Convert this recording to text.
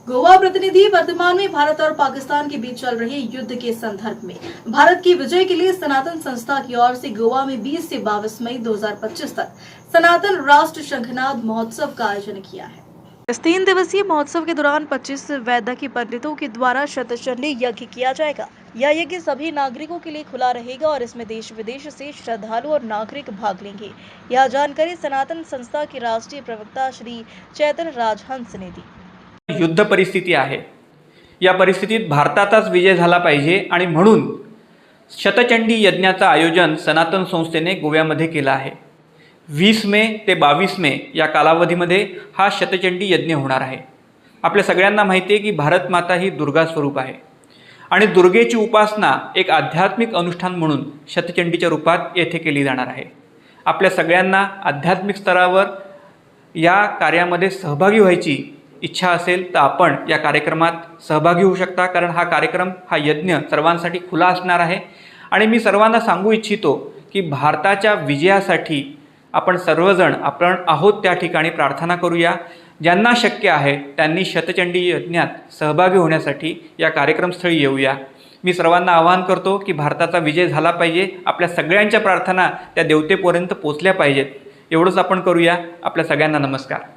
गोवा प्रतिनिधि वर्तमान में भारत और पाकिस्तान के बीच चल रहे युद्ध के संदर्भ में भारत की विजय के लिए सनातन संस्था की ओर से गोवा में 20 से 22 मई 2025 तक सनातन राष्ट्र शंखनाद महोत्सव का आयोजन किया है। इस 3 दिवसीय महोत्सव के दौरान 25 वैदिक पंडितों के द्वारा शतचंडी यज्ञ किया जाएगा। यह यज्ञ सभी नागरिकों के लिए खुला रहेगा और इसमें देश विदेश से श्रद्धालु और नागरिक भाग लेंगे। यह जानकारी सनातन संस्था के राष्ट्रीय प्रवक्ता श्री चैतन्य राजहंस ने दी। युद्ध परिस्थिती आहे। या परिस्थितीत भारताचाच विजय झाला पाहिजे आणि म्हणून शतचंडी यज्ञाचं आयोजन सनातन संस्थेने गोव्यामध्ये केलं आहे। 20 मे ते 22 मे या कालावधीमध्ये हा शतचंडी यज्ञ होणार आहे। आपल्या सगळ्यांना माहिती आहे की भारत माता ही दुर्गा स्वरूप आहे आणि दुर्गेची उपासना एक आध्यात्मिक अनुष्ठान म्हणून शतचंडीच्या रूपात येथे केली जाणार आहे। आपल्या सगळ्यांना आध्यात्मिक स्तरावर या कार्यामध्ये सहभागी व्हायची इच्छा असेल तर आपण या कार्यक्रमात सहभागी होऊ शकता, कारण हा यज्ञ सर्वांसाठी खुला असणार आहे। आणि मी सर्वांना सांगू इच्छितो की भारताच्या विजयासाठी आपण सर्वजण आपण आहोत त्या ठिकाणी प्रार्थना करूया। ज्यांना शक्य आहे त्यांनी शतचंडी यज्ञात सहभागी होण्यासाठी या कार्यक्रमस्थळी येऊया। मी सर्वांना आवाहन करतो की भारताचा विजय झाला पाहिजे, आपल्या सगळ्यांच्या प्रार्थना त्या देवतेपर्यंत पोहोचल्या पाहिजेत। एवढंच आपण करूया। आपल्या सगळ्यांना नमस्कार।